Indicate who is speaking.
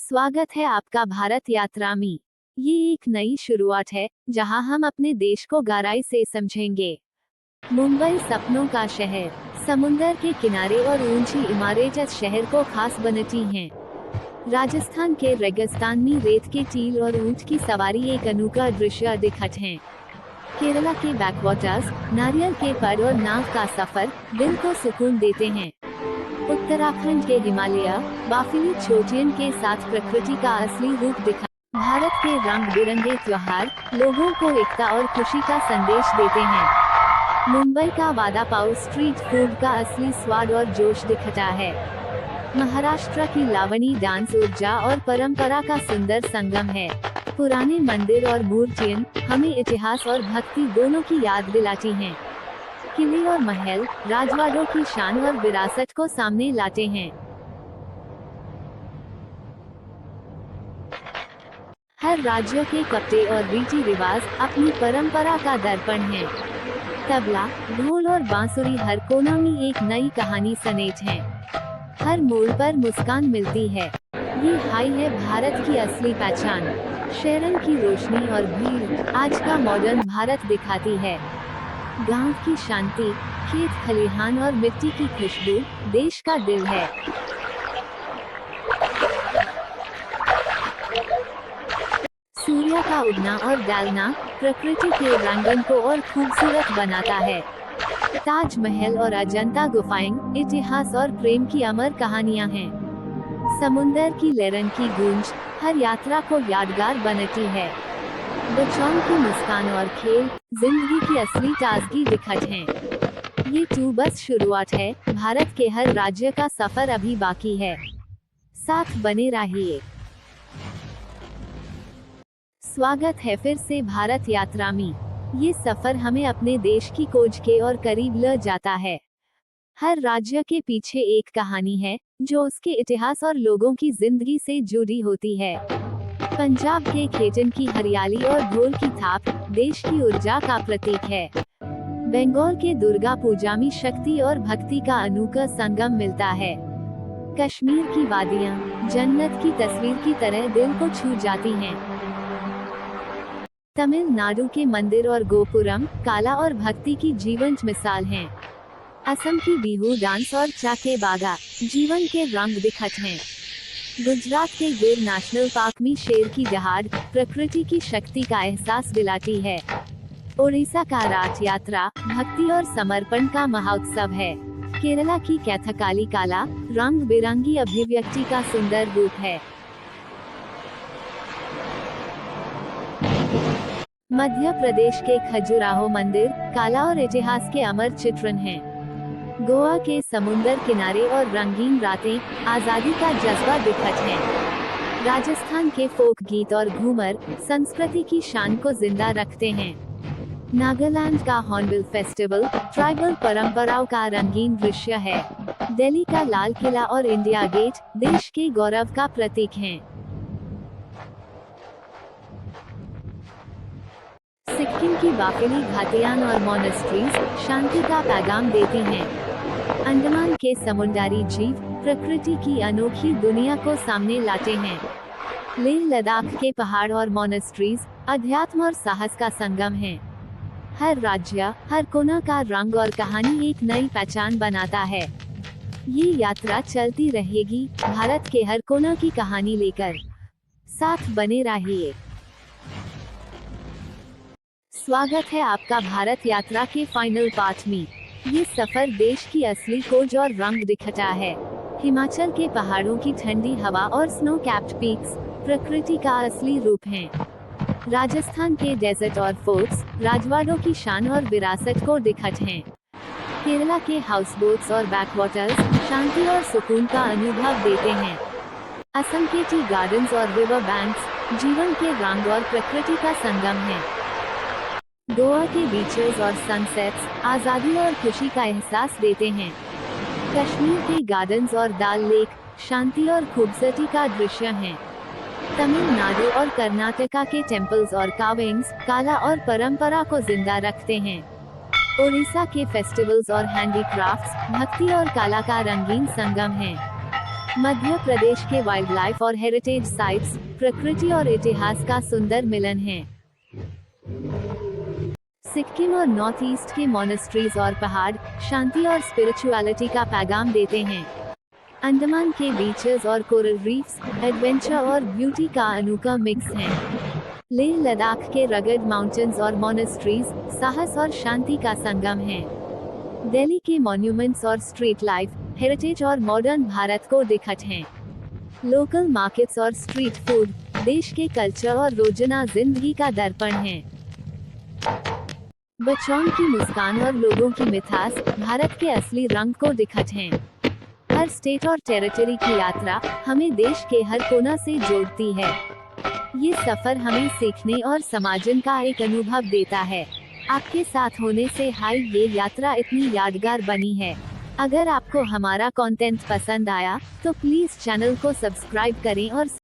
Speaker 1: स्वागत है आपका भारत यात्रा में। ये एक नई शुरुआत है जहां हम अपने देश को गहराई से समझेंगे। मुंबई सपनों का शहर, समुंदर के किनारे और ऊंची इमारतें इस शहर को खास बनाती हैं। राजस्थान के रेगिस्तान में रेत के टील और ऊंट की सवारी एक अनोखा दृश्य दिखत हैं। केरला के बैकवाटर्स, नारियल के पेड़ और नाव का सफर दिल को सुकून देते हैं। उत्तराखंड के हिमालय बाफिली चोटियों के साथ प्रकृति का असली रूप दिखा। भारत के रंग बिरंगे त्योहार लोगों को एकता और खुशी का संदेश देते हैं। मुंबई का वड़ा पाव स्ट्रीट फूड का असली स्वाद और जोश दिखता है। महाराष्ट्र की लावणी डांस ऊर्जा और परंपरा का सुंदर संगम है। पुराने मंदिर और मूर्तियां हमें इतिहास और भक्ति दोनों की याद दिलाती हैं। किले और महल राजवाड़ों की शान और विरासत को सामने लाते हैं। हर राज्य के कपड़े और रीति रिवाज अपनी परंपरा का दर्पण हैं। तबला, ढोल और बांसुरी हर कोने में एक नई कहानी समेत हैं। हर मोड़ पर मुस्कान मिलती है। ये हाई है भारत की असली पहचान। शहरों की रोशनी और भीड़ आज का मॉडर्न भारत दिखाती है। गांव की शांति, खेत खलिहान और मिट्टी की खुशबू देश का दिल है। सूर्य का उगना और ढलना प्रकृति के रंगन को और खूबसूरत बनाता है। ताजमहल और अजंता गुफाएं इतिहास और प्रेम की अमर कहानियां हैं। समुंदर की लहरों की गूंज हर यात्रा को यादगार बनाती है। बच्चों की मुस्कान और खेल जिंदगी की असली ताजगी दिखत हैं। ये तो बस शुरुआत है, भारत के हर राज्य का सफर अभी बाकी है। साथ बने रहिए। स्वागत है फिर से भारत यात्रा में। ये सफर हमें अपने देश की खोज के और करीब ले जाता है। हर राज्य के पीछे एक कहानी है जो उसके इतिहास और लोगों की जिंदगी से जुड़ी होती है। पंजाब के खेतों की हरियाली और ढोल की थाप देश की ऊर्जा का प्रतीक है। बंगाल के दुर्गा पूजा में शक्ति और भक्ति का अनोखा संगम मिलता है। कश्मीर की वादियां जन्नत की तस्वीर की तरह दिल को छू जाती हैं। तमिलनाडु के मंदिर और गोपुरम कला और भक्ति की जीवंत मिसाल हैं। असम की बिहू डांस और चाके बागा जीवन के रंग दिखत हैं। गुजरात के गिर नेशनल पार्क में शेर की दहाड़ प्रकृति की शक्ति का एहसास दिलाती है। ओडिशा का रथ यात्रा भक्ति और समर्पण का महोत्सव है। केरला की कैथकली कला रंग बिरंगी अभिव्यक्ति का सुंदर रूप है। मध्य प्रदेश के खजुराहो मंदिर कला और इतिहास के अमर चित्रण हैं। गोवा के समुंदर किनारे और रंगीन रातें आजादी का जज्बा दिखत हैं। राजस्थान के फोक गीत और घूमर संस्कृति की शान को जिंदा रखते हैं। नागालैंड का हॉर्नबिल फेस्टिवल ट्राइबल परंपराओं का रंगीन दृश्य है। दिल्ली का लाल किला और इंडिया गेट देश के गौरव का प्रतीक हैं। सिक्किम की बाफिली घाटियां और मोनेस्ट्रीज शांति का पैगाम देती हैं। अंडमान के समुद्री जीव प्रकृति की अनोखी दुनिया को सामने लाते हैं। लेह लद्दाख के पहाड़ और मोनेस्ट्रीज अध्यात्म और साहस का संगम हैं। हर राज्य हर कोना का रंग और कहानी एक नई पहचान बनाता है। ये यात्रा चलती रहेगी, भारत के हर कोना की कहानी लेकर। साथ बने रहिए। स्वागत है आपका भारत यात्रा के फाइनल पार्ट में। ये सफर देश की असली खोज और रंग दिखता है। हिमाचल के पहाड़ों की ठंडी हवा और स्नो कैप्ड पीक्स प्रकृति का असली रूप हैं। राजस्थान के डेजर्ट और फोर्ट्स राजवाड़ों की शान और विरासत को दिखत हैं। केरला के हाउस बोट्स और बैकवाटर्स शांति और सुकून का अनुभव देते हैं। असम के टी गार्डन्स और रिवर बैंक्स जीवन के रंग और प्रकृति का संगम है। गोवा के बीचेस और सनसेट्स आज़ादी और खुशी का एहसास देते हैं। कश्मीर के गार्डन्स और दाल लेक शांति और खूबसूरती का दृश्य हैं। तमिलनाडु और कर्नाटका के टेम्पल्स और कार्विंग्स कला और परंपरा को जिंदा रखते हैं। ओडिशा के फेस्टिवल्स और हैंडीक्राफ्ट्स भक्ति और कला का रंगीन संगम हैं। मध्य प्रदेश के वाइल्ड लाइफ और हेरिटेज साइट्स प्रकृति और इतिहास का सुंदर मिलन है। सिक्किम और नॉर्थ ईस्ट के मोनेस्ट्रीज और पहाड़ शांति और स्पिरिचुअलिटी का पैगाम देते हैं। अंडमान के बीचेस और कोरल रीफ्स एडवेंचर और ब्यूटी का अनोखा मिक्स हैं। लेह लद्दाख के रगड माउंटेन्स और मोनेस्ट्रीज साहस और शांति का संगम हैं। दिल्ली के मॉन्यूमेंट्स और स्ट्रीट लाइफ हेरिटेज और मॉडर्न भारत को दिखत हैं। लोकल मार्केट्स और स्ट्रीट फूड देश के कल्चर और रोजाना जिंदगी का दर्पण हैं। बच्चों की मुस्कान और लोगों की मिठास भारत के असली रंग को दिखत हैं। हर स्टेट और टेरिटरी की यात्रा हमें देश के हर कोना से जोड़ती है। ये सफर हमें सीखने और समझने का एक अनुभव देता है। आपके साथ होने से ये यात्रा इतनी यादगार बनी है। अगर आपको हमारा कंटेंट पसंद आया तो प्लीज चैनल को सब्सक्राइब करें और